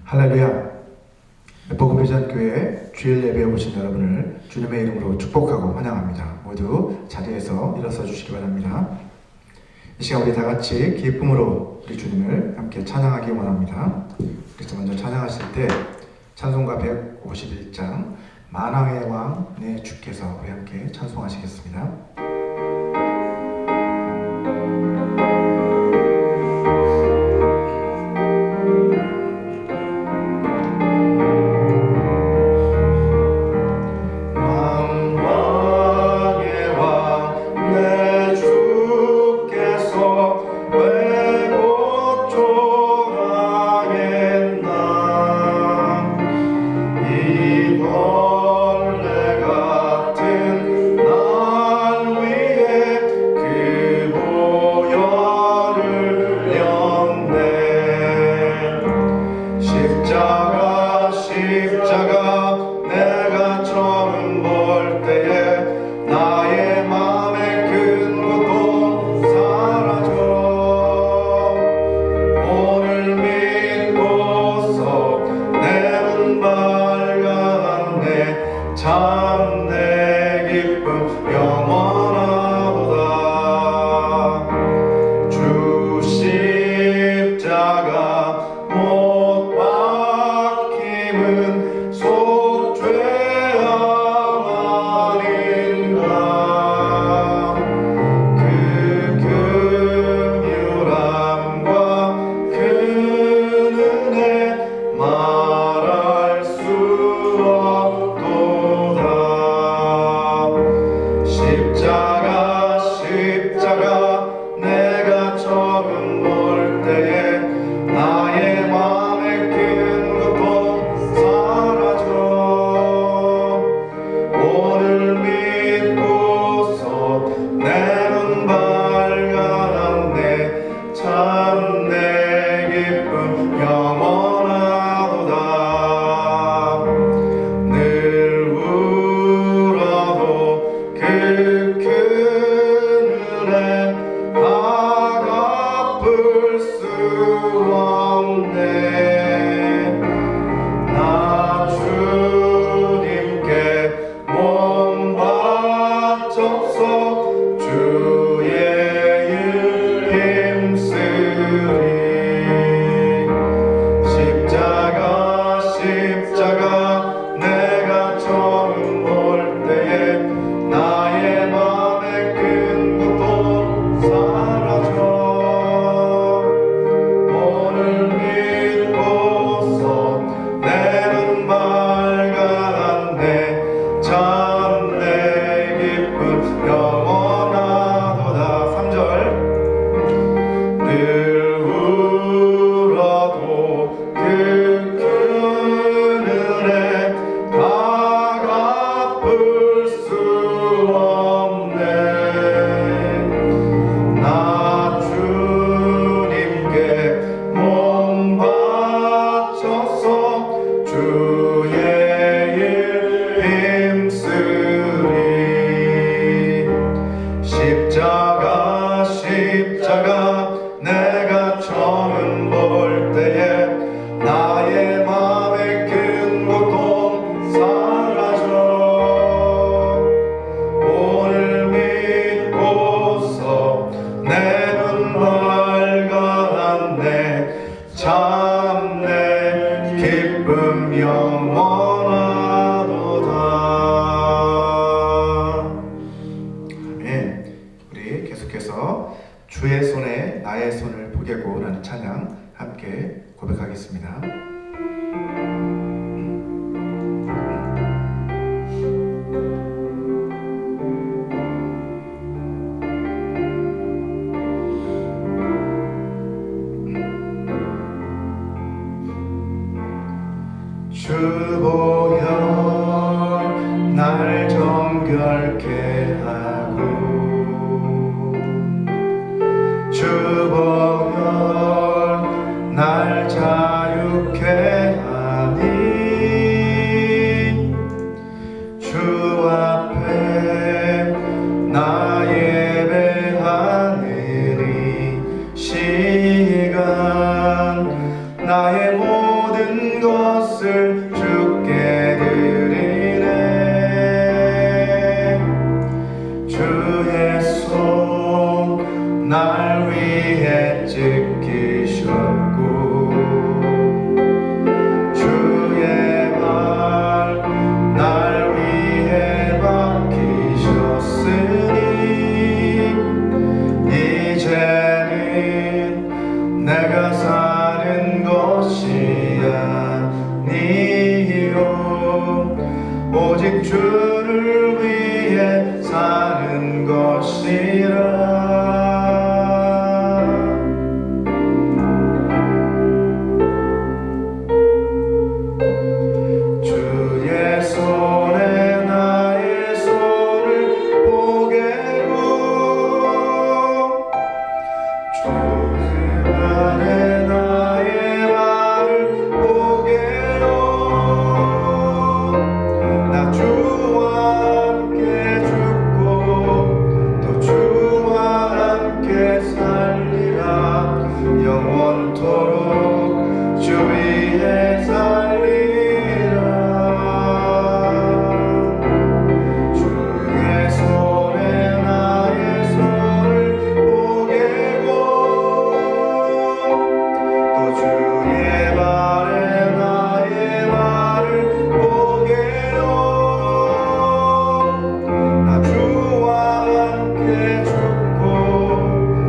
할렐루야. 복음비전교회 주일 예배에 오신 여러분을 주님의 이름으로 축복하고 환영합니다. 모두 자리에서 일어서 주시기 바랍니다. 이 시간 우리 다 같이 기쁨으로 우리 주님을 함께 찬양하기 원합니다. 그래서 먼저 찬양하실 때 찬송가 151장 만왕의 왕 내 주께서 우리 함께 찬송하시겠습니다. 주의 손에 나의 손을 보게고 라는 찬양 함께 고백하겠습니다. 주 보혈 날 정결케 하고 주 보혈 날 자유케 하니 주 앞에 나 예배하는 이 시간 나의 모든 모든 것을 주께 드리네. 주의 손 날 위해 지키셨고 주의 발 날 위해 박히셨으니 이제는 내가 사는 것이 아니요 오직 주를 위해 사는 것이라. 주의 손에 나의 손을 보게고 주의 발에 나의 발을 보게요. 나 주와 함께 죽고 또 주와 함께 살리라. 영원토록 주 위에 살리라. 주의 손에 나의 손을 보게고 또 주의 발에 나의 발을 보게요. 나 주와 함께 죽고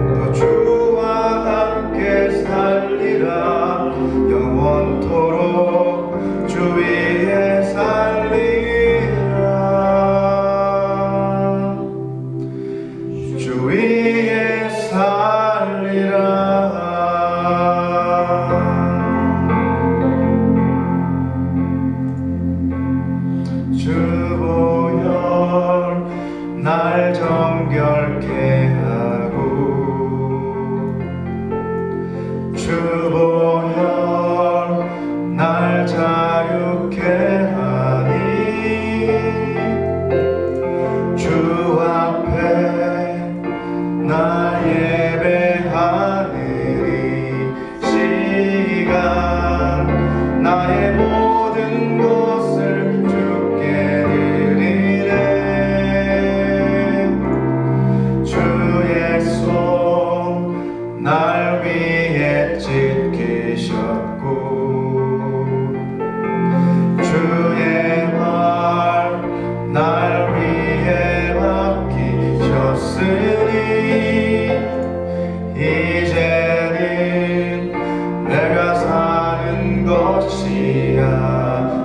또 주와 함께 살리라. 영원토록 주 위에 살리라. 주 위에 살리라. 주 보혈 날 정결케 하고 주 보혈 날 자유케 하니 주 앞에 나 예배하는 이 시간 나의 모든 것을 주께 드리네. 주의 손 날 위해 지키셨고 주의 발 날 위해 박히셨으니 이제는 내가 사는 것이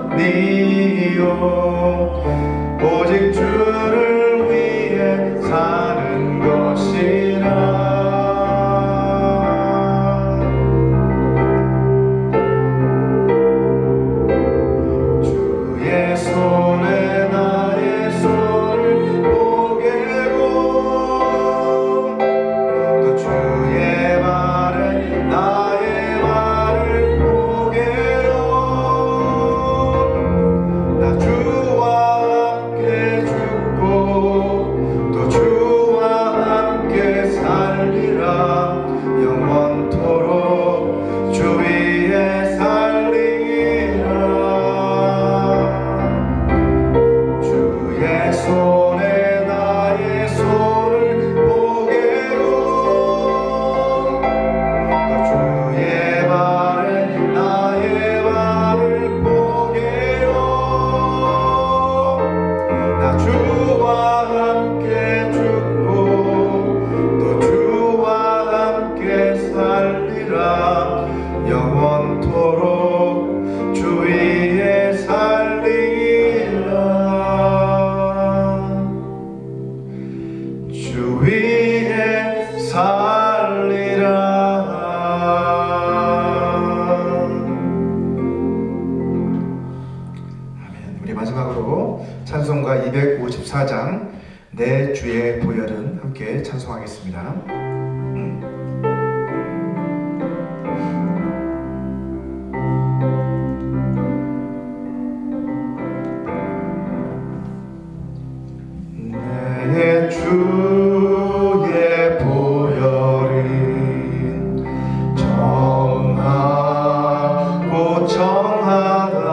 아니요 오직 주를 위해 사는 것이라. 주의 손에 나의 손을 보게고 또 주의 발에 나의 발을 보게요. 나 주와 함께 죽고 또 주와 함께 살리라. 영원토록 주 위에 살리라. 주의 손에 나의 손을 보게고 또 주의 발에 나의 발을 보게요. 나 주와 함께 죽고 또 주와 함께 살리라. 영원토록 주 위에 살리라. 주 위에 살리라. 아멘. 우리 마지막으로 찬송가 254장 내 주의 보혈은 함께 찬송하겠습니다. 내 주의 보혈은 정하고 청하다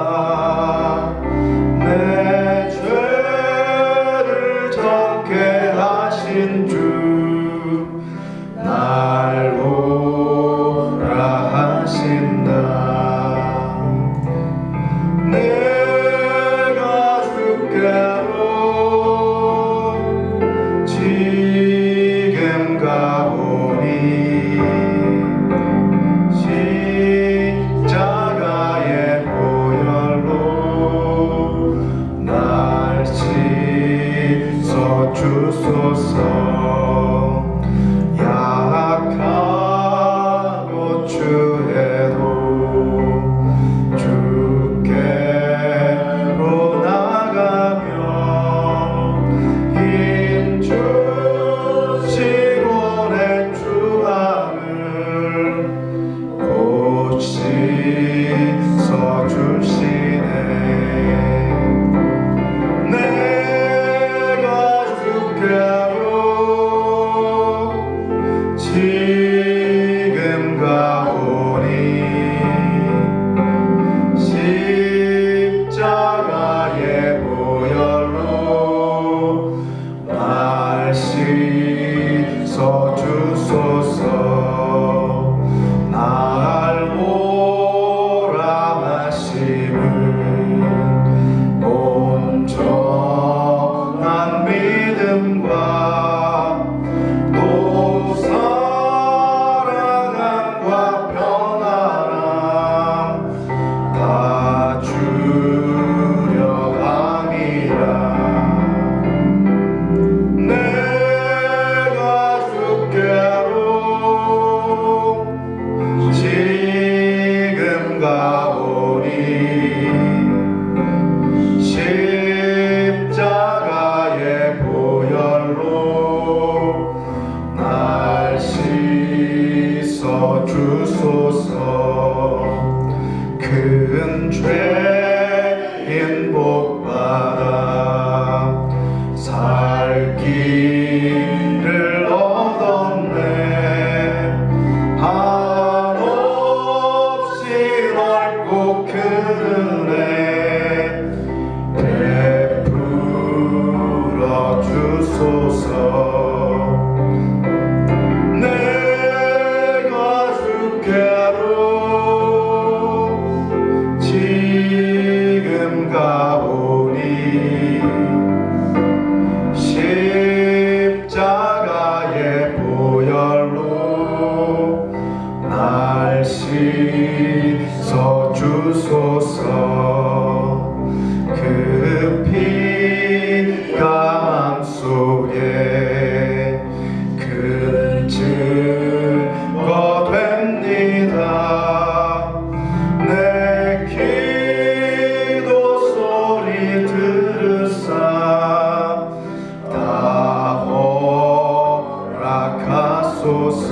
내 죄를 적게 하신 주 날 보라 하신다. 내가 주께로 지금 가오니 십자가의 보혈로 날 씻어 주소서. 약하고 추해도 주께로 나가면 힘 주시고 내 주함을 곧 씻어 주시네. 내가 주께로 지금 가오니 십자가의 보혈로 날 씻어 주소서. 날 보라 하심은 온전한 믿음과 또 사랑함과 평안함 다 주려 함이라. 내가 주께로 지금 가오니 십자가의 보혈로 날 씻어 주소서. 큰 죄인 복받아 살 길을 얻었네. 한없이 넓고 큰 은혜 베풀어 주소서. 내가 주께로 지금 가오니 십자가의 보혈로 날 씻어 주소서. 그 피가 맘속에 큰 증거 됩니다. 내 기도 소리 들으사 다 허락하소서.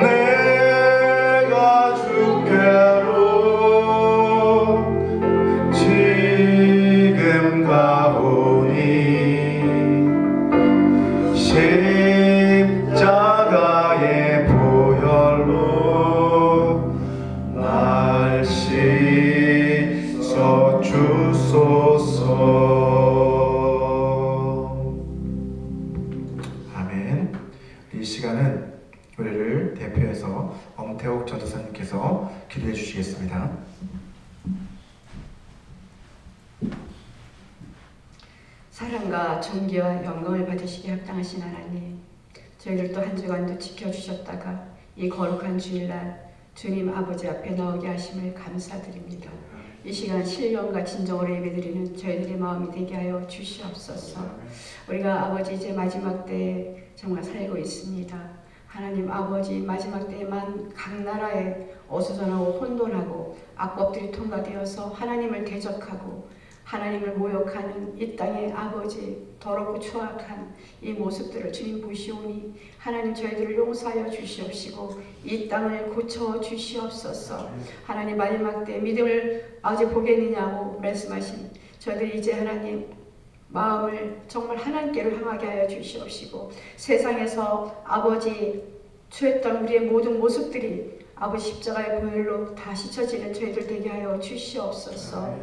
내가 주께로 지금 가오니 십자가의 보혈로 날 씻어 주소서. 아멘. 이 시간은 우리를 대표해서 엄태옥 전도사님께서 기도해 주시겠습니다. 사랑과 존귀와 영광을 받으시기 합당하신 하나님, 저희들 또 한 주간도 지켜주셨다가 이 거룩한 주일날 주님 아버지 앞에 나오게 하심을 감사드립니다. 이 시간 신령과 진정으로 예배드리는 저희들의 마음이 되게 하여 주시옵소서. 우리가 아버지 이제 마지막 때에 정말 살고 있습니다. 하나님 아버지 마지막 때에만 각 나라에 어수선하고 혼돈하고 악법들이 통과되어서 하나님을 대적하고 하나님을 모욕하는 이 땅의 아버지 더럽고 추악한 이 모습들을 주님 보시오니 하나님 저희들을 용서하여 주시옵시고 이 땅을 고쳐 주시옵소서. 하나님 마지막 때 믿음을 아직 보겠느냐고 말씀하신 저희들이 이제 하나님 마음을 정말 하나님께로 향하게 하여 주시옵시고 세상에서 아버지 취했던 우리의 모든 모습들이 아버지 십자가의 보혈로 다 씻어지는 저희들 되게 하여 주시옵소서.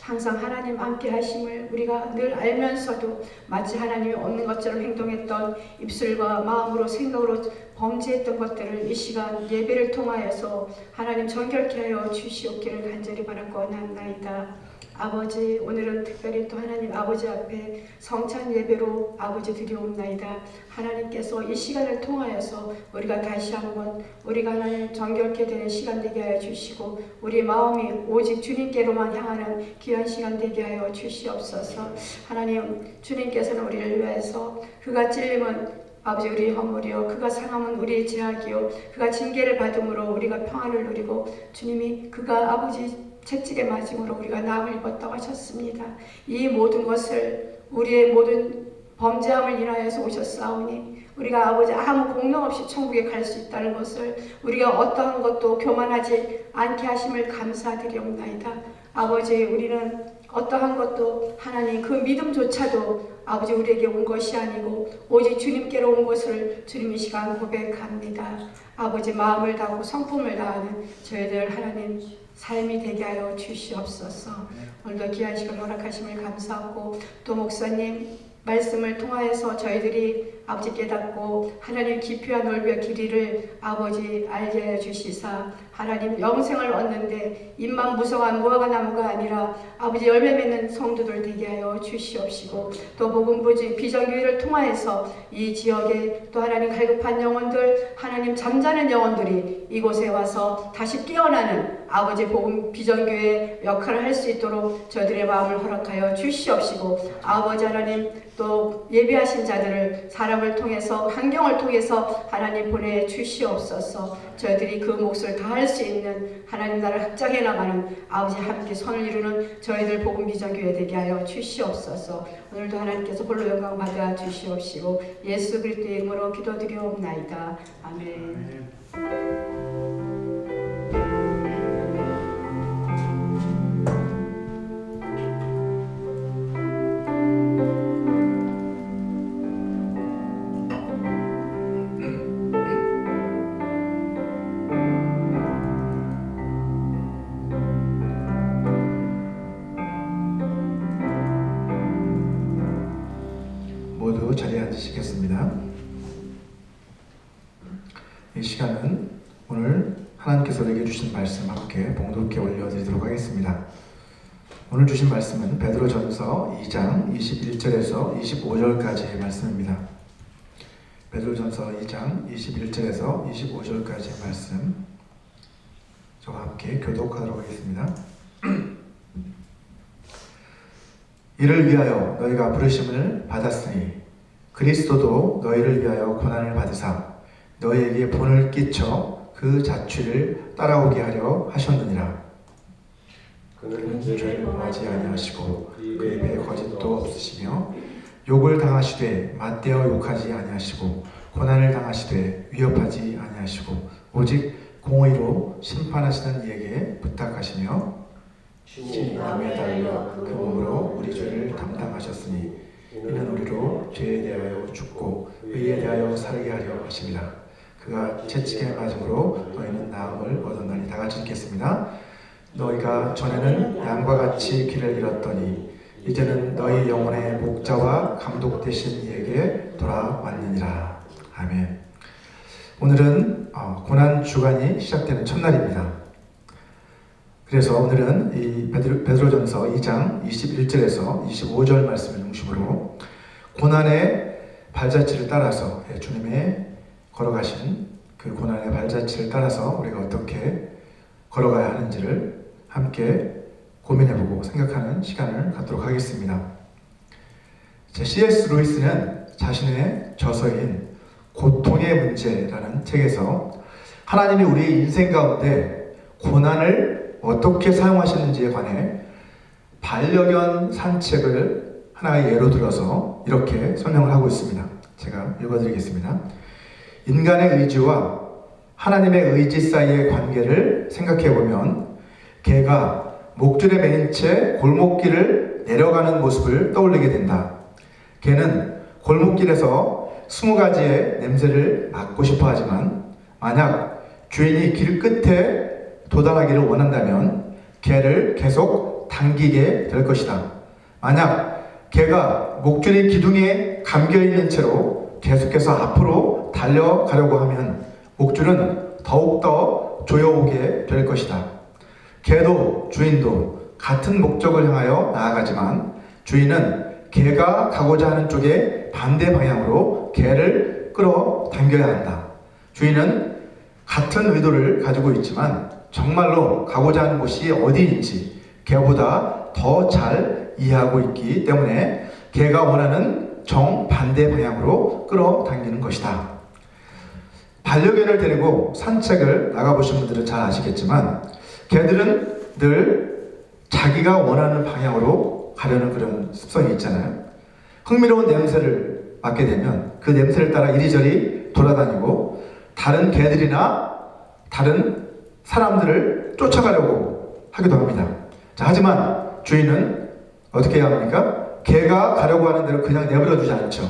항상 하나님 함께 하심을 우리가 늘 알면서도 마치 하나님이 없는 것처럼 행동했던 입술과 마음으로 생각으로 범죄했던 것들을 이 시간 예배를 통하여서 하나님 정결케 하여 주시옵기를 간절히 바라고 원하나이다. 아버지, 오늘은 특별히 또 하나님 아버지 앞에 성찬 예배로 아버지 드리옵나이다. 하나님께서 이 시간을 통하여서 우리가 다시 한번 우리가 하나님 정결케 되는 시간 되게 하여 주시고 우리 마음이 오직 주님께로만 향하는 귀한 시간 되게 하여 주시옵소서. 하나님, 주님께서는 우리를 위해서 그가 찔림은 아버지 우리의 허물이요 그가 상함은 우리의 죄악이요 그가 징계를 받음으로 우리가 평안을 누리고 주님이 그가 아버지 채찍에 맞음으로 우리가 나음을 입었다고 하셨습니다. 이 모든 것을 우리의 모든 범죄함을 인하여서 오셨사오니 우리가 아버지 아무 공로 없이 천국에 갈 수 있다는 것을 우리가 어떠한 것도 교만하지 않게 하심을 감사드리옵나이다. 아버지, 우리는 어떠한 것도 하나님 그 믿음조차도 아버지 우리에게 온 것이 아니고 오직 주님께로 온 것을 주님 이 시간 고백합니다. 아버지, 마음을 다하고 성품을 다하는 저희들 하나님 삶이 되게 하여 주시옵소서. 오늘도 귀한 시간 허락하심을 감사하고 또 목사님 말씀을 통하여서 저희들이 아버지 깨닫고 하나님 깊이와 넓이와 길이를 아버지 알게 하여 주시사 하나님 영생을 얻는데 입만 무성한 무화과 나무가 아니라 아버지 열매 맺는 성도들 되게 하여 주시옵시고 또 복음부지 비전교회를 통하여서 이 지역에 또 하나님 갈급한 영혼들 하나님 잠자는 영혼들이 이곳에 와서 다시 깨어나는 아버지 복음 비전교회 역할을 할 수 있도록 저희들의 마음을 허락하여 주시옵시고 아버지 하나님 또 예비하신 자들을 사람을 통해서 환경을 통해서 하나님 보내 주시옵소서. 저희들이 그 몫을 다할 수 있는 하나님 나라를 확장해 나가는 아버지 함께 선을 이루는 저희들 복음 비전교회 되게 하여 주시옵소서. 오늘도 하나님께서 홀로 영광 받아 주시옵시고 예수 그리스도의 이름으로 기도드리옵나이다. 아멘. 모두 자리에 앉으시겠습니다. 이 시간은 오늘 하나님께서 우리에게 주신 말씀 함께 봉독해 올려드리도록 하겠습니다. 오늘 주신 말씀은 베드로전서 2장 21절에서 25절까지의 말씀입니다. 베드로전서 2장 21절에서 25절까지의 말씀 저와 함께 교독하도록 하겠습니다. 이를 위하여 너희가 부르심을 받았으니 그리스도도 너희를 위하여 고난을 받으사 너희에게 본을 끼쳐 그 자취를 따라오게 하려 하셨느니라. 그는 죄를 범하지 아니하시고 그 입에 거짓도 없으시며 욕을 당하시되 맞대어 욕하지 아니하시고 고난을 당하시되 위협하지 아니하시고 오직 공의로 심판하시는 이에게 부탁하시며 친히 남에 달려 그 몸으로 우리 죄를 담당하셨으니 이는 우리로 죄에 대하여 죽고 의에 대하여 살게 하려 하심이라. 그가 채찍에 맞음으로 너희는 나음을 얻었나니. 다 같이 읽겠습니다. 너희가 전에는 양과 같이 길을 잃었더니 이제는 너희 영혼의 목자와 감독 되신 이에게 돌아왔느니라. 아멘. 오늘은 고난 주간이 시작되는 첫날입니다. 그래서 오늘은 이 베드로전서 2장 21절에서 25절 말씀을 중심으로 고난의 발자취를 따라서 주님의 걸어가신 그 고난의 발자취를 따라서 우리가 어떻게 걸어가야 하는지를 함께 고민해보고 생각하는 시간을 갖도록 하겠습니다. C.S. 루이스는 자신의 저서인 고통의 문제라는 책에서 하나님이 우리의 인생 가운데 고난을 어떻게 사용하시는지에 관해 반려견 산책을 하나의 예로 들어서 이렇게 설명을 하고 있습니다. 제가 읽어드리겠습니다. 인간의 의지와 하나님의 의지 사이의 관계를 생각해보면 개가 목줄에 매인 채 골목길을 내려가는 모습을 떠올리게 된다. 개는 골목길에서 20가지의 냄새를 맡고 싶어 하지만 만약 주인이 길 끝에 도달하기를 원한다면 개를 계속 당기게 될 것이다. 만약 개가 목줄이 기둥에 감겨있는 채로 계속해서 앞으로 달려가려고 하면 목줄은 더욱더 조여오게 될 것이다. 개도 주인도 같은 목적을 향하여 나아가지만 주인은 개가 가고자 하는 쪽에 반대 방향으로 개를 끌어당겨야 한다. 주인은 같은 의도를 가지고 있지만 정말로 가고자 하는 곳이 어디인지 개보다 더 잘 이해하고 있기 때문에 개가 원하는 정반대 방향으로 끌어당기는 것이다. 반려견을 데리고 산책을 나가보신 분들은 잘 아시겠지만 개들은 늘 자기가 원하는 방향으로 가려는 그런 습성이 있잖아요. 흥미로운 냄새를 맡게 되면 그 냄새를 따라 이리저리 돌아다니고 다른 개들이나 다른 사람들을 쫓아가려고 하기도 합니다. 자, 하지만 주인은 어떻게 해야 합니까? 개가 가려고 하는 대로 그냥 내버려 두지 않죠.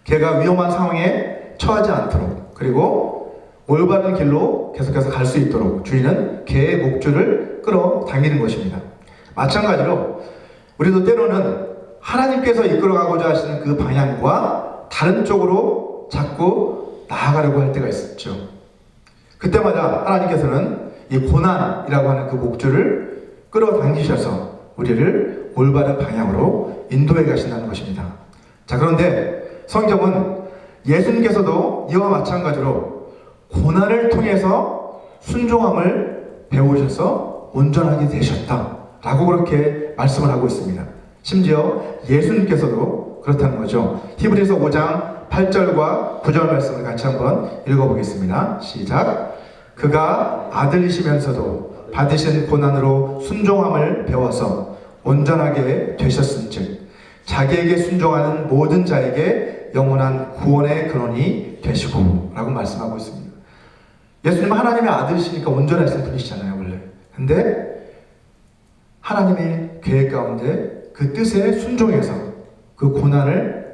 개가 위험한 상황에 처하지 않도록, 그리고 올바른 길로 계속해서 갈 수 있도록 주인은 개의 목줄을 끌어당기는 것입니다. 마찬가지로 우리도 때로는 하나님께서 이끌어가고자 하시는 그 방향과 다른 쪽으로 자꾸 나아가려고 할 때가 있었죠. 그때마다 하나님께서는 이 고난이라고 하는 그 목줄을 끌어당기셔서 우리를 올바른 방향으로 인도해 가신다는 것입니다. 자, 그런데 성경은 예수님께서도 이와 마찬가지로 고난을 통해서 순종함을 배우셔서 온전하게 되셨다라고 그렇게 말씀을 하고 있습니다. 심지어 예수님께서도 그렇다는 거죠. 히브리서 5장 8절과 9절 말씀을 같이 한번 읽어보겠습니다. 시작. 그가 아들이시면서도 받으신 고난으로 순종함을 배워서 온전하게 되셨은즉 자기에게 순종하는 모든 자에게 영원한 구원의 근원이 되시고 라고 말씀하고 있습니다. 예수님은 하나님의 아들이시니까 온전하신 분이시잖아요, 원래. 근데 하나님의 계획 가운데 그 뜻에 순종해서 그 고난을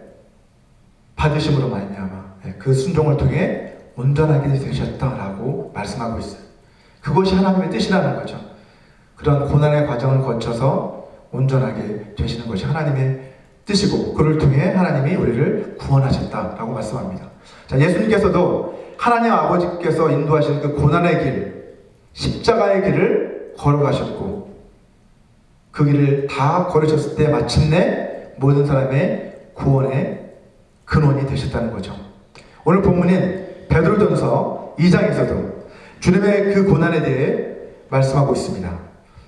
받으심으로 말미암아 그 순종을 통해 온전하게 되셨다라고 말씀하고 있어요. 그것이 하나님의 뜻이라는 거죠. 그런 고난의 과정을 거쳐서 온전하게 되시는 것이 하나님의 뜻이고 그를 통해 하나님이 우리를 구원하셨다라고 말씀합니다. 자, 예수님께서도 하나님 아버지께서 인도하신 그 고난의 길, 십자가의 길을 걸어가셨고 그 길을 다 걸으셨을 때 마침내 모든 사람의 구원의 근원이 되셨다는 거죠. 오늘 본문인 베드로전서 2장에서도 주님의 그 고난에 대해 말씀하고 있습니다.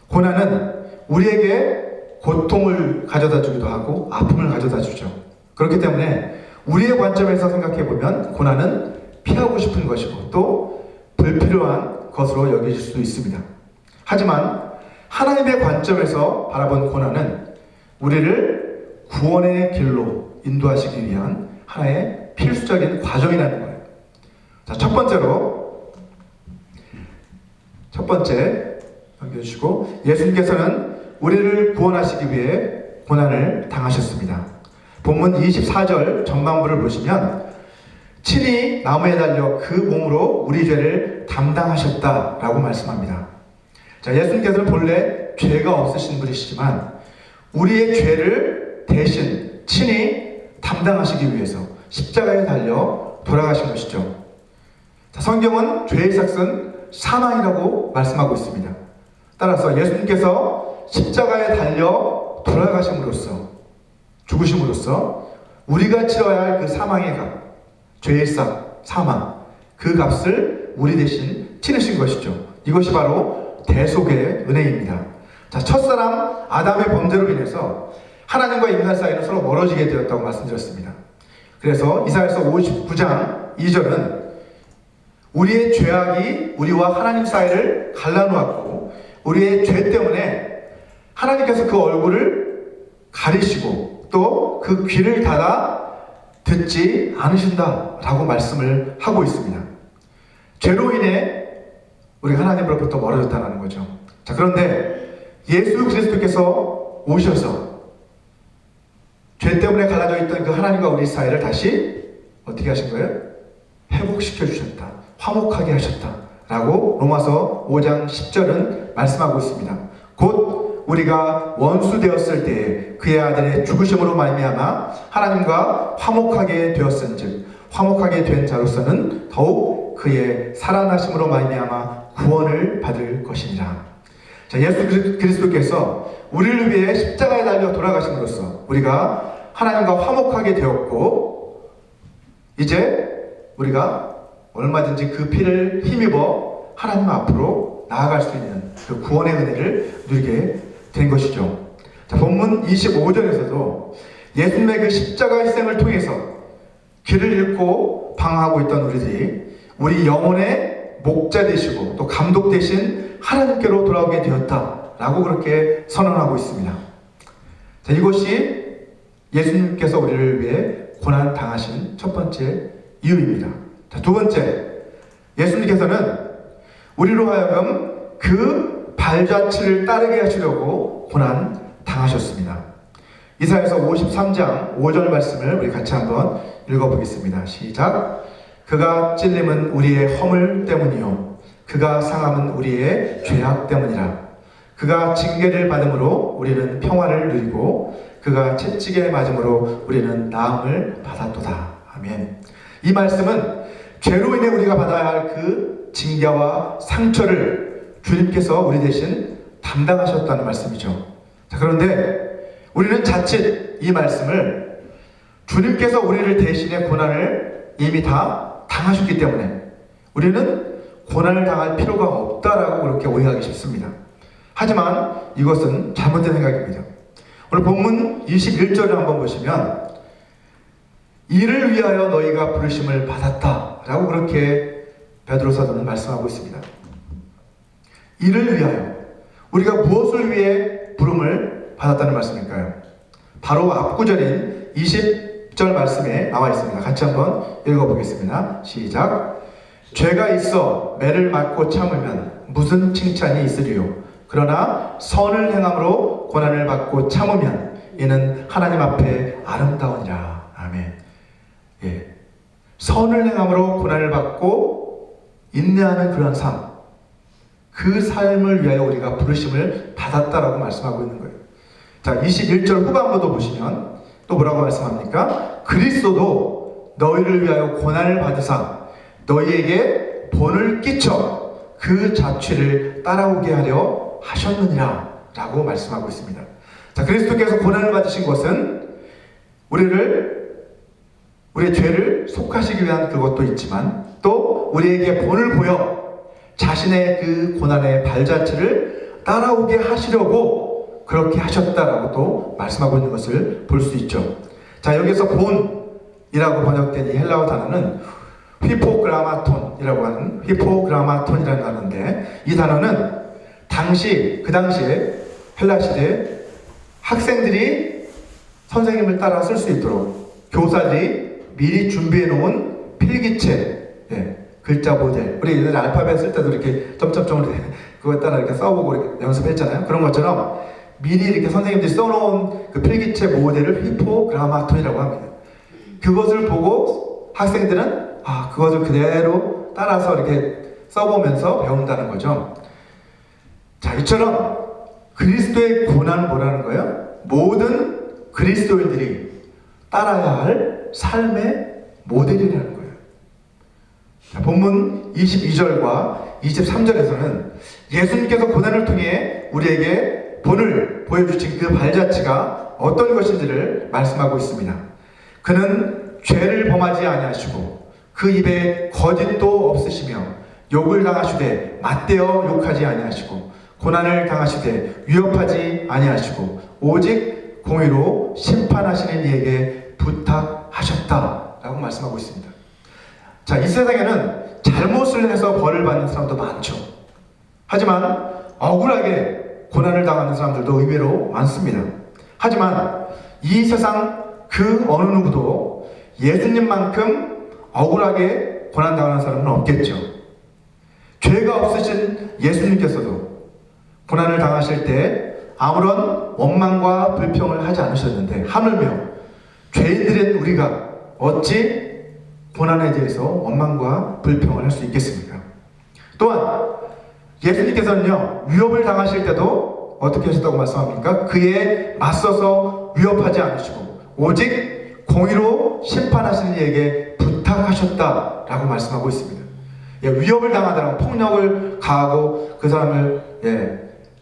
고난은 우리에게 고통을 가져다 주기도 하고 아픔을 가져다 주죠. 그렇기 때문에 우리의 관점에서 생각해 보면 고난은 피하고 싶은 것이고 또 불필요한 것으로 여겨질 수도 있습니다. 하지만 하나님의 관점에서 바라본 고난은 우리를 구원의 길로 인도하시기 위한 하나의 필수적인 과정이라는 거예요. 자, 첫 번째 넘겨주시고 예수님께서는 우리를 구원하시기 위해 고난을 당하셨습니다. 본문 24절 전반부를 보시면 친히 나무에 달려 그 몸으로 우리 죄를 담당하셨다라고 말씀합니다. 자, 예수님께서는 본래 죄가 없으신 분이시지만 우리의 죄를 대신 친히 담당하시기 위해서 십자가에 달려 돌아가신 것이죠. 자, 성경은 죄의 삭은 사망이라고 말씀하고 있습니다. 따라서 예수님께서 십자가에 달려 돌아가심으로써 죽으심으로써 우리가 치러야 할 그 사망의 값, 죄의 삭, 사망, 그 값을 우리 대신 치르신 것이죠. 이것이 바로 대속의 은혜입니다. 자, 첫사람 아담의 범죄로 인해서 하나님과 인간 사이는 서로 멀어지게 되었다고 말씀드렸습니다. 그래서 이사야서 59장 2절은 우리의 죄악이 우리와 하나님 사이를 갈라놓았고 우리의 죄 때문에 하나님께서 그 얼굴을 가리시고 또 그 귀를 닫아 듣지 않으신다라고 말씀을 하고 있습니다. 죄로 인해 우리가 하나님으로부터 멀어졌다는 거죠. 자, 그런데 예수 그리스도께서 오셔서 죄 때문에 갈라져 있던 그 하나님과 우리 사이를 다시 어떻게 하신 거예요? 회복시켜 주셨다. 화목하게 하셨다. 라고 로마서 5장 10절은 말씀하고 있습니다. 곧 우리가 원수 되었을 때에 그의 아들의 죽으심으로 말미암아 하나님과 화목하게 되었은즉 화목하게 된 자로서는 더욱 그의 살아나심으로 말미암아 구원을 받을 것이니라. 자, 예수 그리스도께서 우리를 위해 십자가에 달려 돌아가심으로써 우리가 하나님과 화목하게 되었고, 이제 우리가 얼마든지 그 피를 힘입어 하나님 앞으로 나아갈 수 있는 그 구원의 은혜를 누리게 된 것이죠. 자, 본문 25절에서도 예수님의 그 십자가 희생을 통해서 길을 잃고 방황하고 있던 우리들이 우리 영혼의 목자 되시고 또 감독 되신 하나님께로 돌아오게 되었다라고 그렇게 선언하고 있습니다. 자, 이것이 예수님께서 우리를 위해 고난 당하신 첫 번째 이유입니다. 자, 두 번째, 예수님께서는 우리로 하여금 그 발자취를 따르게 하시려고 고난 당하셨습니다. 이사야서 53장 5절 말씀을 우리 같이 한번 읽어보겠습니다. 시작. 그가 찔림은 우리의 허물 때문이요 그가 상함은 우리의 죄악 때문이라. 그가 징계를 받음으로 우리는 평화를 누리고 그가 채찍에 맞음으로 우리는 나음을 받았도다. 아멘. 이 말씀은 죄로 인해 우리가 받아야 할 그 징계와 상처를 주님께서 우리 대신 담당하셨다는 말씀이죠. 자, 그런데 우리는 자칫 이 말씀을 주님께서 우리를 대신해 고난을 이미 다 당하셨기 때문에 우리는 고난을 당할 필요가 없다라고 그렇게 오해하기 쉽습니다. 하지만 이것은 잘못된 생각입니다. 오늘 본문 21절을 한번 보시면 이를 위하여 너희가 부르심을 받았다 라고 그렇게 베드로 사도는 말씀하고 있습니다. 이를 위하여, 우리가 무엇을 위해 부름을 받았다는 말씀일까요? 바로 앞구절인 20절 말씀에 나와 있습니다. 같이 한번 읽어보겠습니다. 시작. 죄가 있어 매를 맞고 참으면 무슨 칭찬이 있으리요? 그러나 선을 행함으로 고난을 받고 참으면 이는 하나님 앞에 아름다우니라. 아멘. 예. 선을 행함으로 고난을 받고 인내하는 그런 삶, 그 삶을 위하여 우리가 부르심을 받았다라고 말씀하고 있는 거예요. 자, 21절 후반부도 보시면 또 뭐라고 말씀합니까? 그리스도도 너희를 위하여 고난을 받으사 너희에게 본을 끼쳐 그 자취를 따라오게 하려 하셨느니라 라고 말씀하고 있습니다. 자, 그리스도께서 고난을 받으신 것은 우리의 죄를 속하시기 위한 그것도 있지만 또 우리에게 본을 보여 자신의 그 고난의 발자취를 따라오게 하시려고 그렇게 하셨다라고 또 말씀하고 있는 것을 볼 수 있죠. 자, 여기서 본이라고 번역된 이 헬라어 단어는 휘포그라마톤이라고 하는 휘포그라마톤이라는 단어인데, 이 단어는 그 당시에 헬라 시대 학생들이 선생님을 따라 쓸 수 있도록 교사들이 미리 준비해 놓은 필기체, 글자 모델, 우리 옛날에 알파벳 쓸 때도 이렇게 점점점을 그거에 따라 이렇게 써보고 이렇게 연습했잖아요. 그런 것처럼 미리 이렇게 선생님들이 써놓은 그 필기체 모델을 휘포그라마톤이라고 합니다. 그것을 보고 학생들은 그것을 그대로 따라서 이렇게 써보면서 배운다는 거죠. 자, 이처럼 그리스도의 고난은 뭐라는 거예요? 모든 그리스도인들이 따라야 할 삶의 모델이라는 거예요. 자, 본문 22절과 23절에서는 예수님께서 고난을 통해 우리에게 본을 보여주신 그 발자취가 어떤 것인지를 말씀하고 있습니다. 그는 죄를 범하지 아니하시고 그 입에 거짓도 없으시며 욕을 당하시되 맞대어 욕하지 아니하시고 고난을 당하시되 위협하지 아니하시고 오직 공의로 심판하시는 이에게 부탁하셨다라고 말씀하고 있습니다. 자, 이 세상에는 잘못을 해서 벌을 받는 사람도 많죠. 하지만 억울하게 고난을 당하는 사람들도 의외로 많습니다. 하지만 이 세상 그 어느 누구도 예수님만큼 억울하게 고난당하는 사람은 없겠죠. 죄가 없으신 예수님께서도 고난을 당하실 때 아무런 원망과 불평을 하지 않으셨는데, 하물며 죄인들인 우리가 어찌 고난에 대해서 원망과 불평을 할 수 있겠습니까? 또한 예수님께서는요, 위협을 당하실 때도 어떻게 하셨다고 말씀합니까? 그에 맞서서 위협하지 않으시고 오직 공의로 심판하시는 이에게 부탁하셨다라고 말씀하고 있습니다. 위협을 당하더라도 폭력을 가하고 그 사람을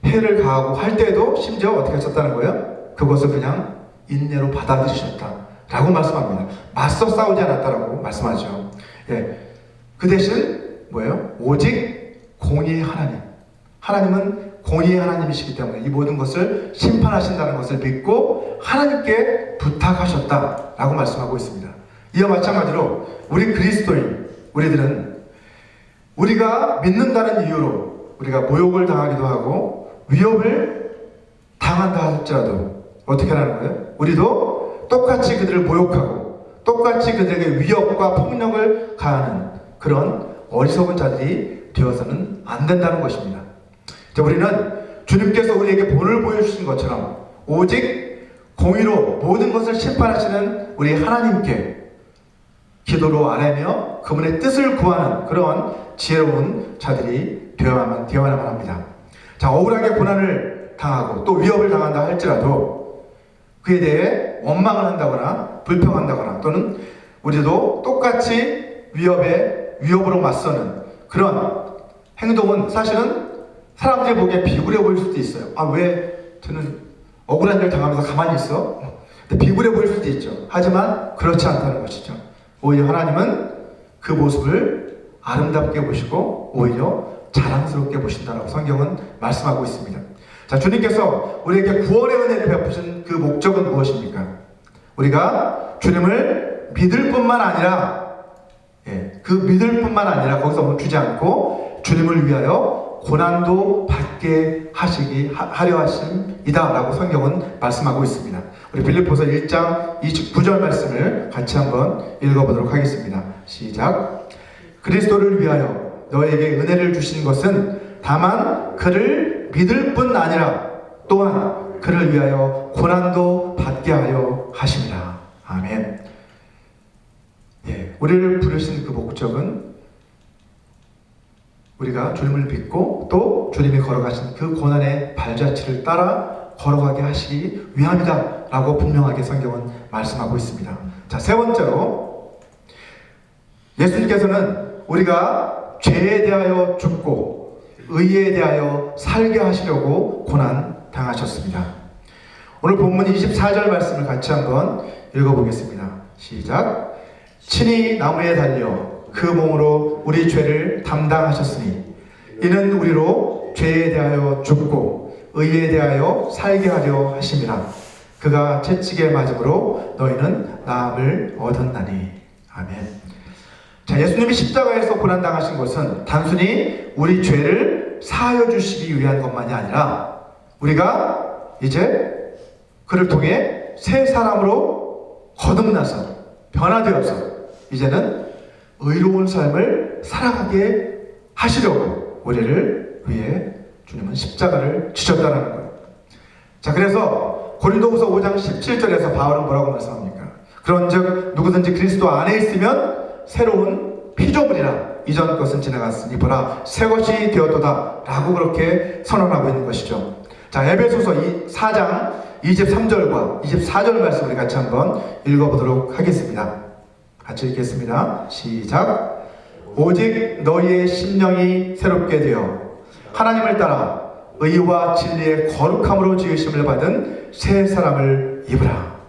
해를 가하고 할 때도 심지어 어떻게 하셨다는 거예요? 그것을 그냥 인내로 받아들이셨다라고 말씀합니다. 맞서 싸우지 않았다라고 말씀하죠. 그 대신 뭐예요? 오직 공의의 하나님. 하나님은 공의의 하나님이시기 때문에 이 모든 것을 심판하신다는 것을 믿고 하나님께 부탁하셨다라고 말씀하고 있습니다. 이와 마찬가지로 우리 그리스도인, 우리들은 우리가 믿는다는 이유로 우리가 모욕을 당하기도 하고 위협을 당한다 할지라도 어떻게 하는 거예요? 우리도 똑같이 그들을 모욕하고 똑같이 그들에게 위협과 폭력을 가하는 그런 어리석은 자들이 되어서는 안 된다는 것입니다. 우리는 주님께서 우리에게 본을 보여주신 것처럼 오직 공의로 모든 것을 심판하시는 우리 하나님께 기도로 아뢰며 그분의 뜻을 구하는 그런 지혜로운 자들이 되어야만 합니다. 억울하게 고난을 당하고 또 위협을 당한다 할지라도 그에 대해 원망을 한다거나 불평한다거나 또는 우리도 똑같이 위협으로 맞서는 그런 행동은 사실은 사람들이 보기에 비굴해 보일 수도 있어요. 왜 저는 억울한 일을 당하면서 가만히 있어? 비굴해 보일 수도 있죠. 하지만 그렇지 않다는 것이죠. 오히려 하나님은 그 모습을 아름답게 보시고 오히려 자랑스럽게 보신다라고 성경은 말씀하고 있습니다. 주님께서 우리에게 구원의 은혜를 베푸신 그 목적은 무엇입니까? 우리가 주님을 믿을 뿐만 아니라 거기서 멈추지 않고 주님을 위하여 고난도 받게 하려 하심이다 라고 성경은 말씀하고 있습니다. 우리 빌립보서 1장 29절 말씀을 같이 한번 읽어보도록 하겠습니다. 시작. 그리스도를 위하여 너에게 은혜를 주신 것은 다만 그를 믿을 뿐 아니라 또한 그를 위하여 고난도 받게 하려 하심이라. 아멘. 우리를 부르신 그 목적은 우리가 주님을 믿고 또 주님이 걸어가신 그 고난의 발자취를 따라 걸어가게 하시기 위함이다 라고 분명하게 성경은 말씀하고 있습니다. 세 번째로 예수님께서는 우리가 죄에 대하여 죽고 의에 대하여 살게 하시려고 고난 당하셨습니다. 오늘 본문 24절 말씀을 같이 한번 읽어보겠습니다. 시작. 친히 나무에 달려 그 몸으로 우리 죄를 담당하셨으니 이는 우리로 죄에 대하여 죽고 의에 대하여 살게 하려 하심이라. 그가 채찍에 맞음으로 너희는 나음을 얻었나니. 아멘. 예수님이 십자가에서 고난당하신 것은 단순히 우리 죄를 사하여 주시기 위한 것만이 아니라 우리가 이제 그를 통해 새 사람으로 거듭나서 변화되어서 이제는 의로운 삶을 살아가게 하시려고 우리를 위해 주님은 십자가를 지셨다는 거예요. 그래서 고린도후서 5장 17절에서 바울은 뭐라고 말씀합니까? 그런즉 누구든지 그리스도 안에 있으면 새로운 피조물이라 이전 것은 지나갔으니 보라 새 것이 되었도다 라고 그렇게 선언하고 있는 것이죠. 에베소서 4장 23절과 24절 말씀 우리 같이 한번 읽어보도록 하겠습니다. 같이 읽겠습니다. 시작. 오직 너희의 심령이 새롭게 되어 하나님을 따라 의와 진리의 거룩함으로 지으심을 받은 새 사람을 입으라.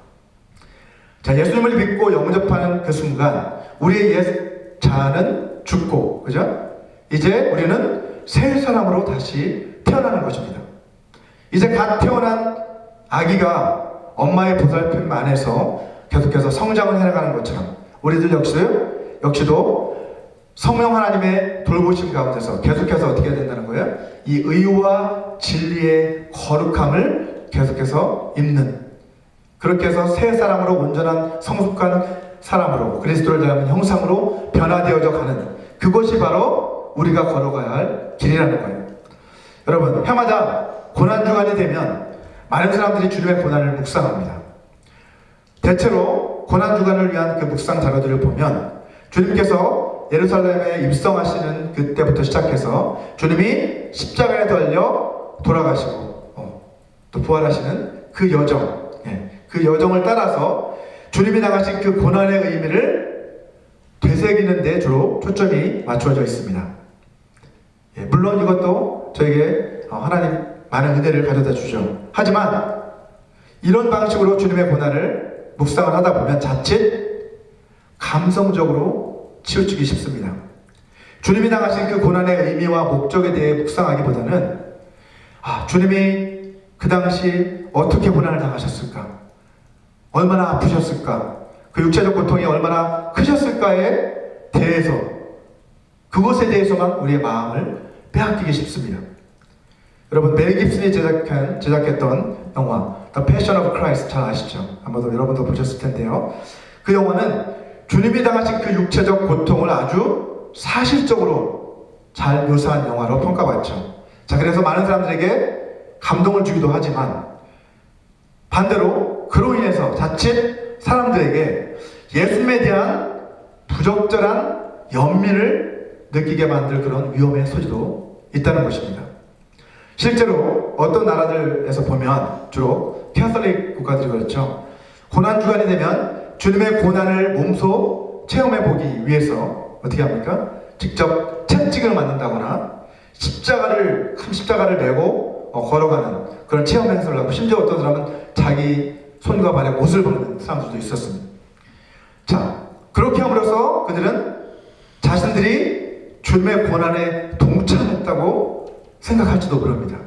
예수님을 믿고 영접하는 그 순간 우리의 옛 자아는 죽고, 그죠? 이제 우리는 새 사람으로 다시 태어나는 것입니다. 이제 갓 태어난 아기가 엄마의 보살핌 안에서 계속해서 성장을 해나가는 것처럼 우리들 역시도 성령 하나님의 돌보심 가운데서 계속해서 어떻게 해야 된다는 거예요? 이 의와 진리의 거룩함을 계속해서 입는, 그렇게 해서 새 사람으로 온전한 성숙한 사람으로 그리스도를 닮은 형상으로 변화되어져 가는 그것이 바로 우리가 걸어가야 할 길이라는 거예요. 여러분, 해마다 고난주간이 되면 많은 사람들이 주님의 고난을 묵상합니다. 대체로 고난주간을 위한 그 묵상 자료들을 보면 주님께서 예루살렘에 입성하시는 하신 그때부터 시작해서 주님이 십자가에 달려 돌아가시고 또 부활하시는 그 여정, 그 여정을 따라서 주님이 당하신 그 고난의 의미를 되새기는 데 주로 초점이 맞춰져 있습니다. 물론 이것도 저에게 하나님 많은 은혜를 가져다 주죠. 하지만 이런 방식으로 주님의 고난을 묵상을 하다 보면 자칫 감성적으로 치우치기 쉽습니다. 주님이 당하신 그 고난의 의미와 목적에 대해 묵상하기보다는 주님이 그 당시 어떻게 고난을 당하셨을까? 얼마나 아프셨을까? 그 육체적 고통이 얼마나 크셨을까에 대해서, 그것에 대해서만 우리의 마음을 빼앗기기 쉽습니다. 여러분, 멜 깁슨이 제작했던 영화 The Passion of Christ 잘 아시죠? 아마도 여러분도 보셨을 텐데요. 그 영화는 주님이 당하신 그 육체적 고통을 아주 사실적으로 잘 묘사한 영화로 평가받죠. 자, 그래서 많은 사람들에게 감동을 주기도 하지만 반대로 그로 인해서 자칫 사람들에게 예수님에 대한 부적절한 연민을 느끼게 만들 그런 위험의 소지도 있다는 것입니다. 실제로 어떤 나라들에서 보면 주로 캐톨릭 국가들이 그렇죠. 고난주간이 되면 주님의 고난을 몸소 체험해 보기 위해서 어떻게 합니까? 직접 채찍을 맞는다거나 큰 십자가를 메고 걸어가는 그런 체험 행사를 하고, 심지어 어떤 사람은 자기 손과 발에 못을 박는 사람들도 있었습니다. 자, 그렇게 함으로써 그들은 자신들이 주님의 고난에 동참했다고 생각할지도 모릅니다.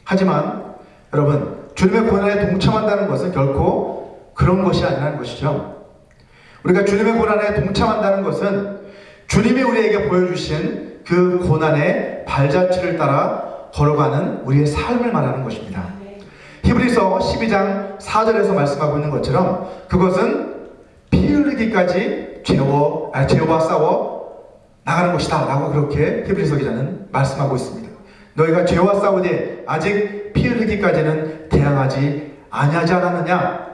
하지만 여러분, 주님의 고난에 동참한다는 것은 결코 그런 것이 아니라는 것이죠. 우리가 주님의 고난에 동참한다는 것은 주님이 우리에게 보여주신 그 고난의 발자취를 따라 걸어가는 우리의 삶을 말하는 것입니다. 히브리서 12장 4절에서 말씀하고 있는 것처럼 그것은 피 흘리기까지 죄와 싸워 나가는 것이다 라고 그렇게 히브리서 기자는 말씀하고 있습니다. 너희가 죄와 싸우되 아직 피 흘리기까지는 대항하지 아니하지 않았느냐?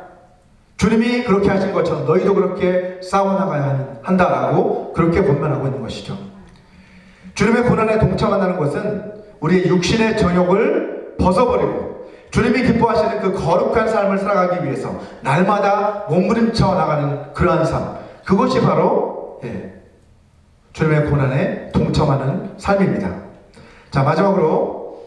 주님이 그렇게 하신 것처럼 너희도 그렇게 싸워나가야 한다라고 그렇게 권면하고 있는 것이죠. 주님의 고난에 동참한다는 것은 우리의 육신의 정욕을 벗어버리고 주님이 기뻐하시는 그 거룩한 삶을 살아가기 위해서 날마다 몸부림쳐 나가는 그러한 삶, 그것이 바로 주님의 고난에 동참하는 삶입니다. 자, 마지막으로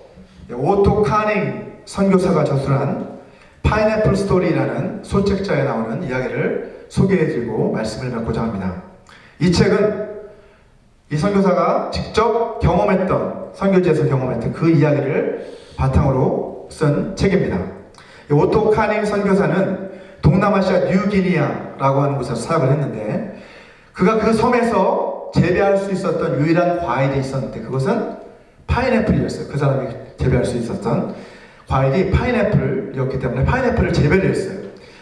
오토 카닝 선교사가 저술한 파인애플 스토리라는 소책자에 나오는 이야기를 소개해드리고 말씀을 맺고자 합니다. 이 책은 이 선교사가 직접 경험했던, 선교지에서 경험했던 그 이야기를 바탕으로 쓴 책입니다. 오토 카닝 선교사는 동남아시아 뉴기니아라고 하는 곳에서 사역을 했는데, 그가 그 섬에서 재배할 수 있었던 유일한 과일이 있었는데 그것은 파인애플이었어요. 그 사람이 재배할 수 있었던 과일이 파인애플이었기 때문에 파인애플을 재배를 했어요.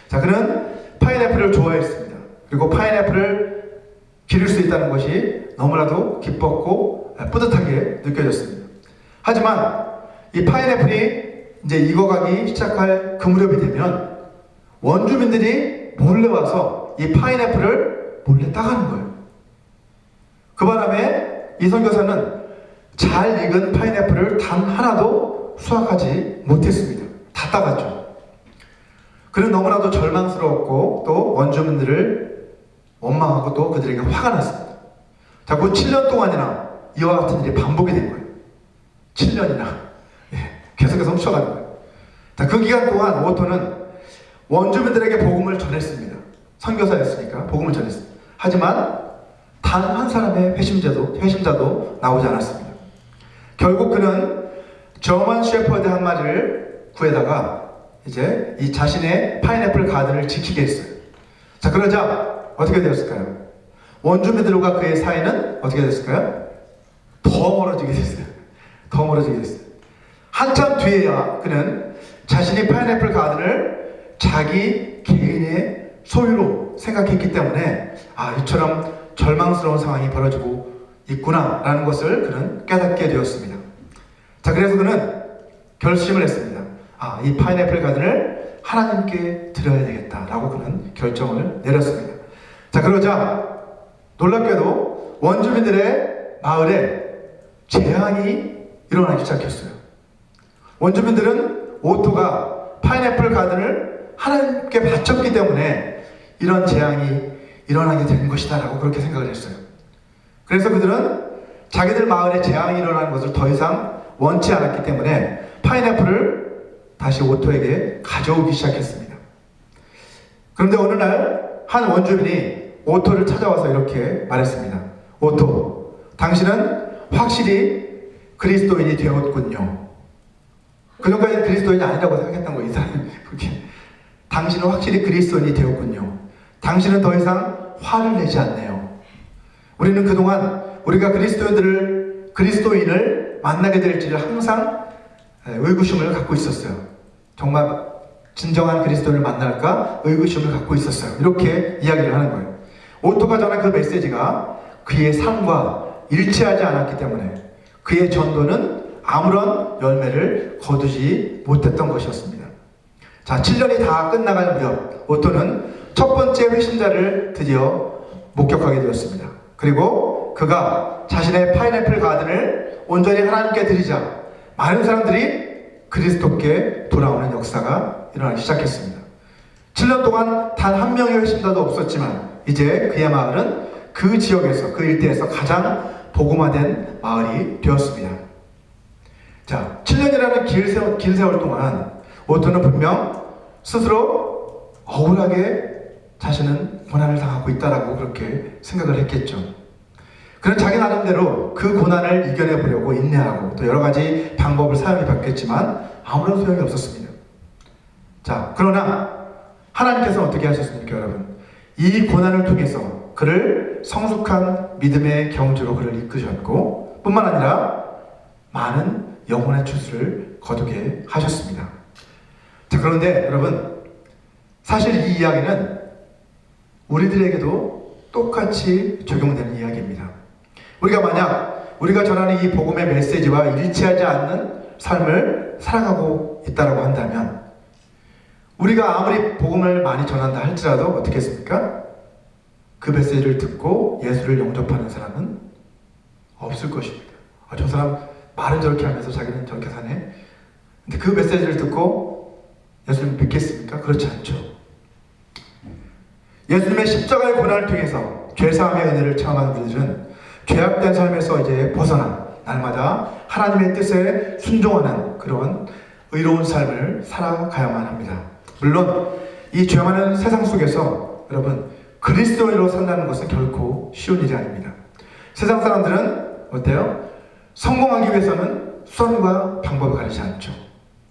자, 그는 파인애플을 좋아했습니다. 그리고 파인애플을 기를 수 있다는 것이 너무나도 기뻤고 뿌듯하게 느껴졌습니다. 하지만 이 파인애플이 이제 익어가기 시작할 그 무렵이 되면 원주민들이 몰래 와서 이 파인애플을 몰래 따가는 거예요. 그 바람에 이 선교사는 잘 익은 파인애플을 단 하나도 수확하지 못했습니다. 다 따갔죠. 그는 너무나도 절망스러웠고 또 원주민들을 원망하고 또 그들에게 화가 났습니다. 자꾸 7년 동안이나 이와 같은 일이 반복이 된 거예요. 7년이나 계속해서 훔쳐가는 거예요. 자, 그 기간 동안 오토는 원주민들에게 복음을 전했습니다. 선교사였으니까 복음을 전했습니다. 하지만 단 한 사람의 회심자도 나오지 않았습니다. 결국 그는 저먼 셰퍼드 한 마리를 구해다가 이제 이 자신의 파인애플 가든을 지키게 했어요. 자, 그러자 어떻게 되었을까요? 원주민들과 그의 사이는 어떻게 됐을까요? 더 멀어지게 됐어요. 더 멀어지게 됐어요. 한참 뒤에야 그는 자신이 파인애플 가든을 자기 개인의 소유로 생각했기 때문에 이처럼 절망스러운 상황이 벌어지고 있구나 라는 것을 그는 깨닫게 되었습니다. 자, 그래서 그는 결심을 했습니다. 이 파인애플 가든을 하나님께 드려야 되겠다 라고 그는 결정을 내렸습니다. 자, 그러자 놀랍게도 원주민들의 마을에 재앙이 일어나기 시작했어요. 원주민들은 오토가 파인애플 가든을 하나님께 바쳤기 때문에 이런 재앙이 일어나게 된 것이다 라고 그렇게 생각을 했어요. 그래서 그들은 자기들 마을에 재앙이 일어나는 것을 더 이상 원치 않았기 때문에 파인애플을 다시 오토에게 가져오기 시작했습니다. 그런데 어느 날 한 원주민이 오토를 찾아와서 이렇게 말했습니다. 오토, 당신은 확실히 그리스도인이 되었군요. 그전까지는 그리스도인이 아니라고 생각했던 거예요. 이 사람이 그렇게. 당신은 확실히 그리스도인이 되었군요. 당신은 더 이상 화를 내지 않네요. 우리는 그동안 우리가 그리스도인을 만나게 될지를 항상 의구심을 갖고 있었어요. 정말 진정한 그리스도인을 만날까 의구심을 갖고 있었어요. 이렇게 이야기를 하는 거예요. 오토가 전한 그 메시지가 그의 삶과 일치하지 않았기 때문에 그의 전도는 아무런 열매를 거두지 못했던 것이었습니다. 자, 7년이 다 끝나갈 무렵 오토는 첫 번째 회심자를 드디어 목격하게 되었습니다. 그리고 그가 자신의 파인애플 가든을 온전히 하나님께 드리자 많은 사람들이 그리스도께 돌아오는 역사가 일어나기 시작했습니다. 7년 동안 단 한 명의 회심자도 없었지만 이제 그의 마을은 그 지역에서, 그 일대에서 가장 복음화된 마을이 되었습니다. 자, 7년이라는 긴 세월 동안 오토는 분명 스스로 억울하게 자신은 고난을 당하고 있다라고 그렇게 생각을 했겠죠. 그는 자기 나름대로 그 고난을 이겨내 보려고 인내하고 또 여러 가지 방법을 사용해 봤겠지만 아무런 소용이 없었습니다. 자, 그러나 하나님께서는 어떻게 하셨습니까, 여러분? 이 고난을 통해서 그를 성숙한 믿음의 경주로 그를 이끄셨고 뿐만 아니라 많은 영혼의 추수를 거두게 하셨습니다. 자, 그런데 여러분, 사실 이 이야기는 우리들에게도 똑같이 적용되는 이야기입니다. 우리가 만약 우리가 전하는 이 복음의 메시지와 일치하지 않는 삶을 살아가고 있다고 한다면 우리가 아무리 복음을 많이 전한다 할지라도 어떻게 했습니까? 그 메시지를 듣고 예수를 영접하는 사람은 없을 것입니다. 아, 저 사람 말은 저렇게 하면서 자기는 저렇게 사네. 근데 그 메시지를 듣고 예수를 믿겠습니까? 그렇지 않죠. 예수님의 십자가의 고난을 통해서 죄사함의 은혜를 체험한 우리들은 죄악된 삶에서 이제 벗어나 날마다 하나님의 뜻에 순종하는 그런 의로운 삶을 살아가야만 합니다. 물론 이 죄 많은 세상 속에서 여러분 그리스도인으로 산다는 것은 결코 쉬운 일이 아닙니다. 세상 사람들은 어때요? 성공하기 위해서는 수단과 방법을 가리지 않죠.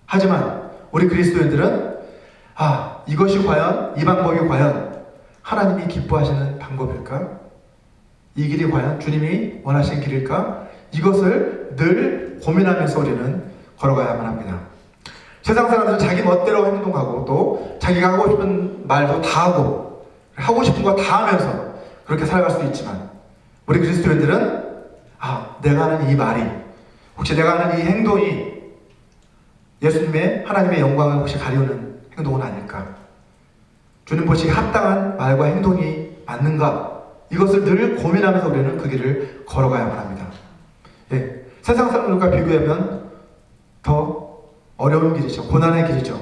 하지만 우리 그리스도인들은 이것이 과연 이 방법이 과연 하나님이 기뻐하시는 방법일까? 이 길이 과연 주님이 원하시는 길일까? 이것을 늘 고민하면서 우리는 걸어가야만 합니다. 세상 사람들은 자기 멋대로 행동하고 또 자기가 하고 싶은 말도 다 하고 싶은 거 다 하면서 그렇게 살아갈 수도 있지만 우리 그리스도인들은 내가 하는 이 말이 혹시 내가 하는 이 행동이 예수님의 하나님의 영광을 혹시 가리우는 행동은 아닐까? 주님 보시기에 합당한 말과 행동이 맞는가? 이것을 늘 고민하면서 우리는 그 길을 걸어가야만 합니다. 예, 세상 사람들과 비교하면 더 어려운 길이죠. 고난의 길이죠.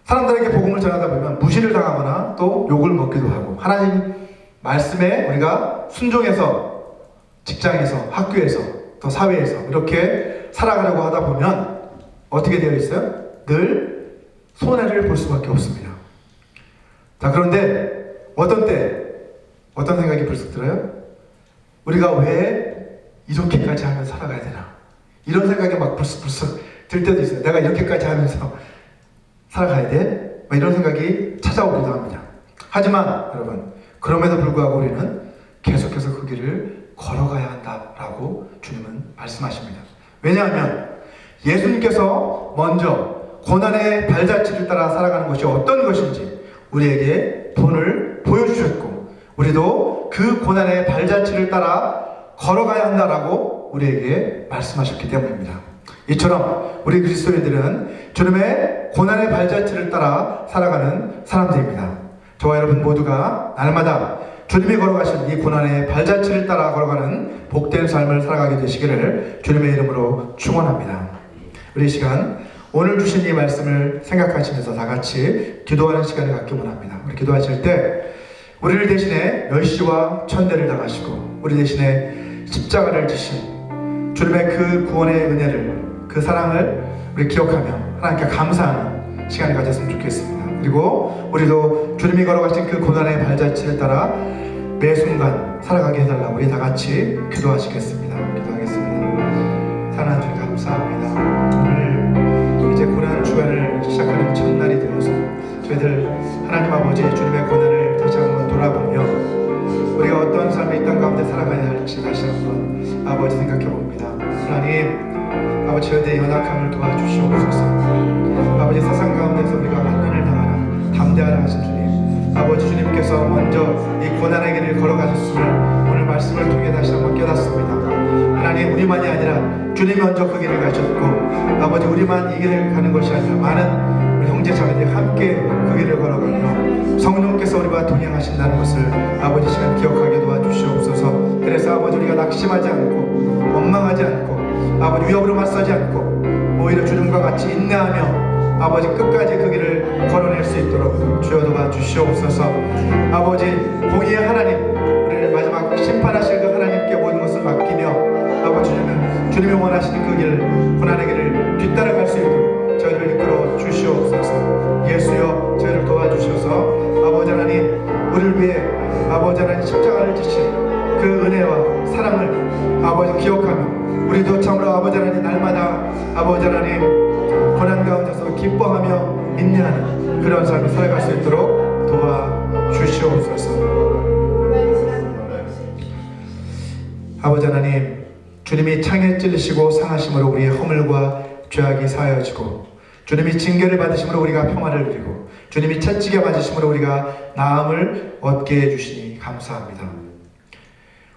사람들에게 복음을 전하다 보면 무시를 당하거나 또 욕을 먹기도 하고 하나님 말씀에 우리가 순종해서 직장에서 학교에서 또 사회에서 이렇게 살아가려고 하다 보면 어떻게 되어 있어요? 늘 손해를 볼 수밖에 없습니다. 자, 그런데 어떤 때 어떤 생각이 불쑥 들어요? 우리가 왜 이렇게까지 하면서 살아가야 되나? 이런 생각이 막 불쑥 들 때도 있어요. 내가 이렇게까지 하면서 살아가야 돼? 이런 생각이 찾아오기도 합니다. 하지만 여러분, 그럼에도 불구하고 우리는 계속해서 그 길을 걸어가야 한다라고 주님은 말씀하십니다. 왜냐하면 예수님께서 먼저 고난의 발자취를 따라 살아가는 것이 어떤 것인지 우리에게 본을 보여주셨고 우리도 그 고난의 발자취를 따라 걸어가야 한다라고 우리에게 말씀하셨기 때문입니다. 이처럼 우리 그리스도인들은 주님의 고난의 발자취를 따라 살아가는 사람들입니다. 저와 여러분 모두가 날마다 주님이 걸어가신 이 고난의 발자취를 따라 걸어가는 복된 삶을 살아가게 되시기를 주님의 이름으로 축원합니다. 우리 이 시간 오늘 주신 이 말씀을 생각하시면서 다 같이 기도하는 시간을 갖기 원합니다. 우리 기도하실 때 우리를 대신에 멸시와 천대를 당하시고 우리 대신에 십자가를 지신 주님의 그 구원의 은혜를, 그 사랑을 우리 기억하며 하나님께 감사하는 시간을 가졌으면 좋겠습니다. 그리고 우리도 주님이 걸어가신 그 고난의 발자취를 따라 매 순간 살아가게 해달라고 우리 다 같이 기도하시겠습니다. 기도하겠습니다. 사랑하는 주님 감사합니다. 오늘 이제 고난 주간을 시작하는 첫날이 되어서 저희들 하나님 아버지 주님의 고난을 다시 한번 돌아보며 우리가 어떤 삶이 이 땅 가운데 살아가야 할지 다시 한번 아버지 생각해 봅니다. 하나님 아버지 저희들의 연약함을 도와주시옵소서. 아버지 세상 가운데서 우리가 환난을 당하라 담대하라 하신 주님, 아버지 주님께서 먼저 이 고난의 길을 걸어가셨음을 오늘 말씀을 통해 다시 한번 깨닫습니다. 하나님 우리만이 아니라 주님이 먼저 그 길을 가셨고 아버지 우리만 이 길을 가는 것이 아니라 많은 우리 형제 자매들이 함께 그 길을 걸어가며 성령께서 우리와 동행하신다는 것을 아버지 시간 기억하게 도와주시옵소서. 그래서 아버지 우리가 낙심하지 않고 원망하지 않고 아버지 위협으로 맞서지 않고 오히려 주님과 같이 인내하며 아버지 끝까지 그 길을 걸어낼 수 있도록 주여 도와주시옵소서. 아버지 공의의 하나님, 우리를 마지막 심판하실 그 하나님께 모든 것을 맡기며 아버지 주님이 원하시는 그 길, 고난의 길을 뒤따라갈 수 있도록 저희를 이끌어 주시옵소서. 예수여 저희를 도와주셔서 아버지 하나님 우리를 위해 아버지 하나님 십자가를 지신 그 은혜와 사랑을 아버지 기억하며 우리도 참으로 아버지 하나님 날마다 아버지 하나님 고난 가운데서 기뻐하며 인내하는 그런 삶을 살아갈 수 있도록 도와주시옵소서. 아버지 하나님 주님이 창에 찔리시고 상하심으로 우리의 허물과 죄악이 사하여지고 주님이 징계를 받으심으로 우리가 평화를 누리고 주님이 채찍에 맞으심으로 우리가 나음을 얻게 해주시니 감사합니다.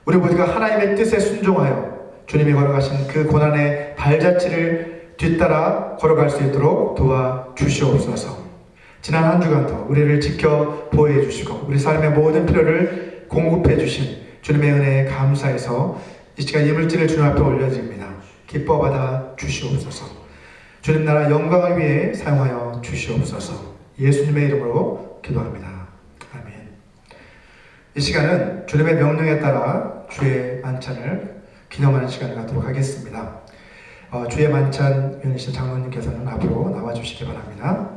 우리 모두가 하나님의 뜻에 순종하여 주님이 걸어가신 그 고난의 발자취를 뒤따라 걸어갈 수 있도록 도와주시옵소서. 지난 한 주간도 우리를 지켜 보호해 주시고 우리 삶의 모든 필요를 공급해 주신 주님의 은혜에 감사해서 이 시간 이 물질을 주님 앞에 올려드립니다. 기뻐 받아 주시옵소서. 주님 나라 영광을 위해 사용하여 주시옵소서. 예수님의 이름으로 기도합니다. 아멘. 이 시간은 주님의 명령에 따라 주의 만찬을 기념하는 시간을 갖도록 하겠습니다. 주의 만찬 윤희신 장로님께서는 앞으로 나와주시기 바랍니다.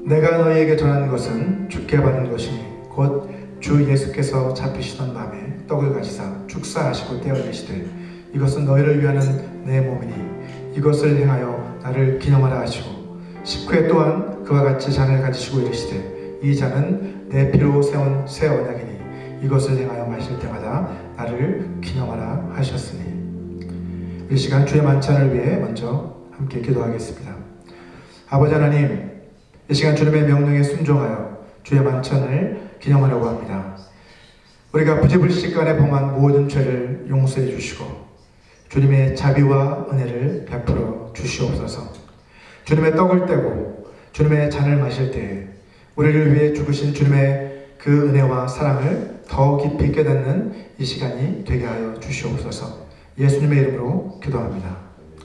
내가 너희에게 전하는 것은 주께 받은 것이니 곧 주 예수께서 잡히시던 밤에 떡을 가지사 축사하시고 떼어 내시되 이것은 너희를 위하는 내 몸이니 이것을 행하여 나를 기념하라 하시고 식후에 또한 그와 같이 잔을 가지시고 이르시되 이 잔은 내 피로 세운 새 언약이니 이것을 행하여 마실 때마다 나를 기념하라 하셨으니. 이 시간 주의 만찬을 위해 먼저 함께 기도하겠습니다. 아버지 하나님, 이 시간 주님의 명령에 순종하여 주의 만찬을 기념하려고 합니다. 우리가 부지불식간에 범한 모든 죄를 용서해 주시고 주님의 자비와 은혜를 베풀어 주시옵소서. 주님의 떡을 떼고 주님의 잔을 마실 때에 우리를 위해 죽으신 주님의 그 은혜와 사랑을 더 깊이 깨닫는 이 시간이 되게 하여 주시옵소서. 예수님의 이름으로 기도합니다.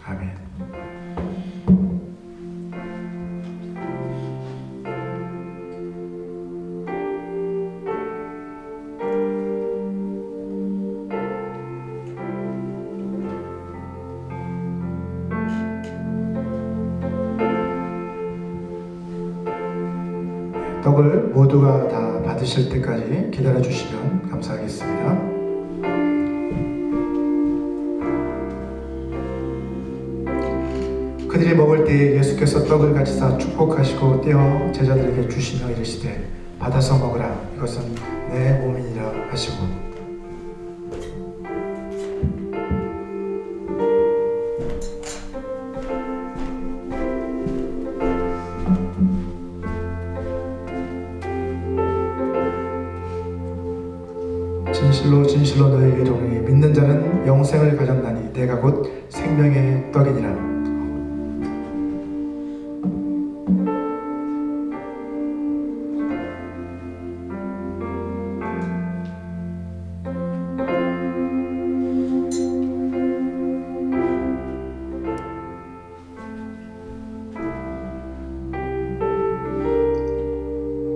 아멘. 떡을 모두가 다 받으실 때까지 기다려 주시면 감사하겠습니다. 그들이 먹을 때에 예수께서 떡을 가지사 축복하시고 떼어 제자들에게 주시며 이르시되 받아서 먹으라 이것은 내 몸이니라 하시고 진실로 진실로 너희에게 이르노니 믿는 자는 영생을 가졌나니 내가 곧 생명의 떡이니라.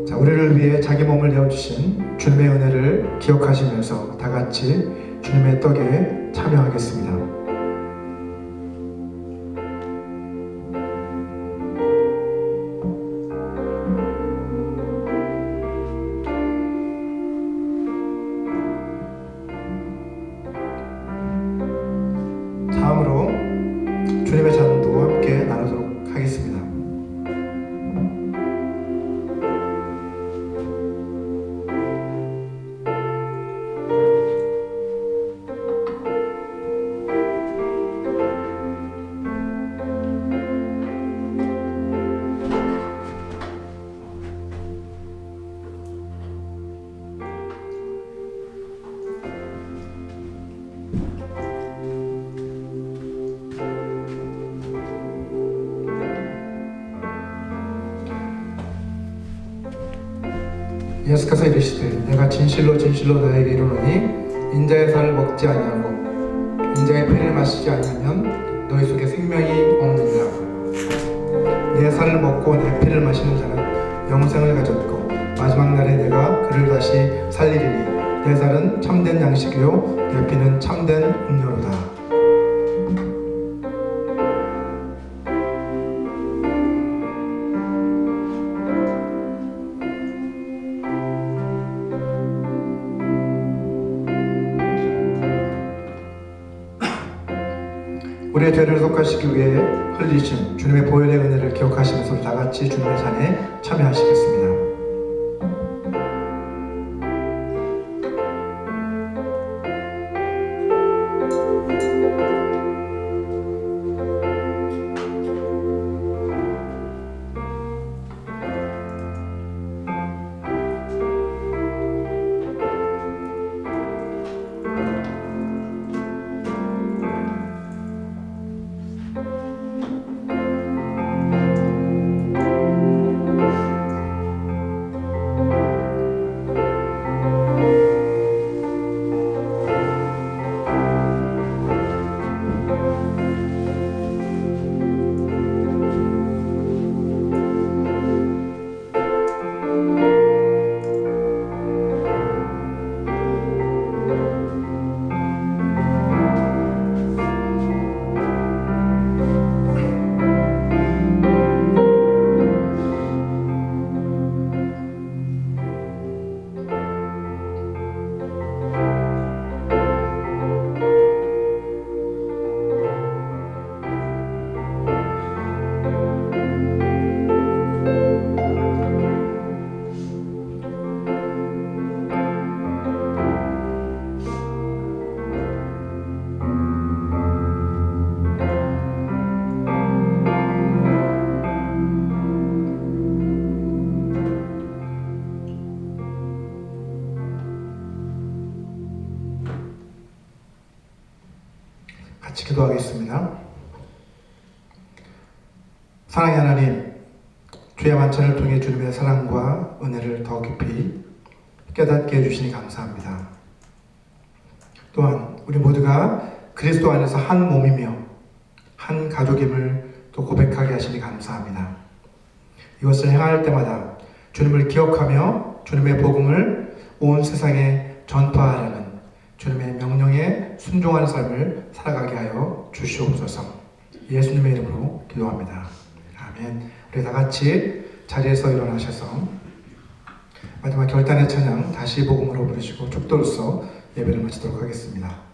자, 우리를 위해 자기 몸을 내어주신 주님의 은혜를 기억하시면서 다 같이 주님의 떡에 참여하겠습니다. 다음으로 주님의 잔도 함께 나누도록 하겠습니다. 예수께서 이르시되 내가 진실로 진실로 너에게 이르노니 인자의 살을 먹지 아니하고 인자의 피를 마시지 아니하면 너희 속에 생명이 없느니라. 내 살을 먹고 내 피를 마시는 자는 영생을 가졌고 마지막 날에 내가 그를 다시 살리리니 내 살은 참된 양식이요 내 피는 참된 음료로다. 우리의 죄를 속하시기 위해 흘리신 주님의 보혈의 은혜를 기억하시면서 다 같이 주님의 잔에 참여하시겠습니다. 같이 기도하겠습니다. 사랑의 하나님, 주의 만찬을 통해 주님의 사랑과 은혜를 더 깊이 깨닫게 해주시니 감사합니다. 또한 우리 모두가 그리스도 안에서 한 몸이며 한 가족임을 또 고백하게 하시니 감사합니다. 이것을 행할 때마다 주님을 기억하며 주님의 복음을 온 세상에 전파하려는 주님의 명령에 순종하는 삶을 살아가게 하여 주시옵소서. 예수님의 이름으로 기도합니다. 아멘. 우리 다 같이 자리에서 일어나셔서 마지막 결단의 찬양 다시 복음으로 부르시고 축도로서 예배를 마치도록 하겠습니다.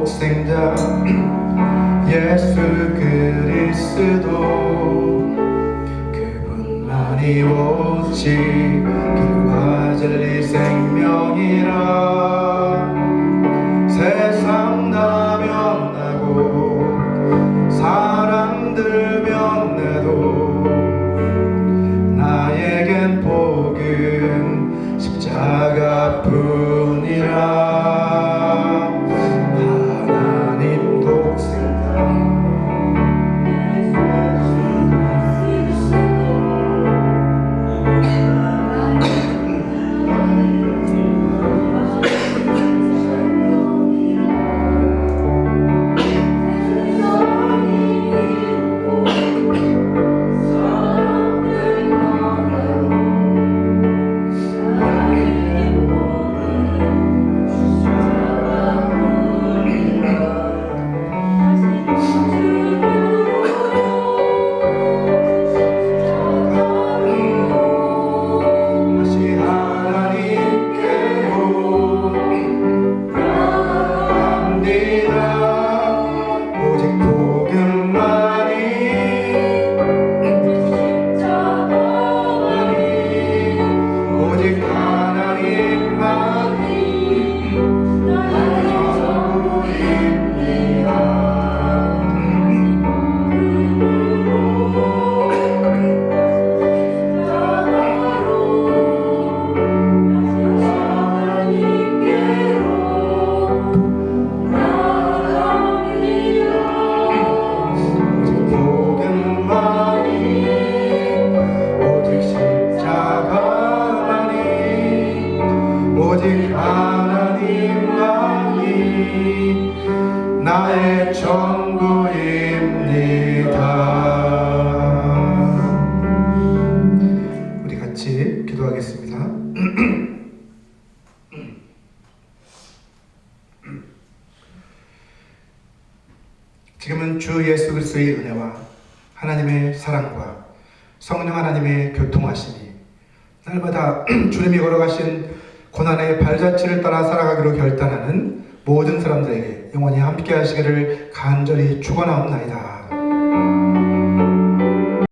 독생자 예수 그리스도 그분만이 오직 길과 진리 생명이라 세상 다 변하고 사람들 변해도 나에겐 복은 십자가뿐이라 하나님 독생자 나의 전부입니다. 우리 같이 기도하겠습니다. 지금은 주 예수 그리스도의 은혜와 하나님의 사랑과 성령 하나님의 교통하심이 날마다 주님이 걸어가신 고난의 발자취를 따라 살아가기로 결단하는 모든 사람들에게 영원히 함께 하시기를 간절히 축원하옵나이다.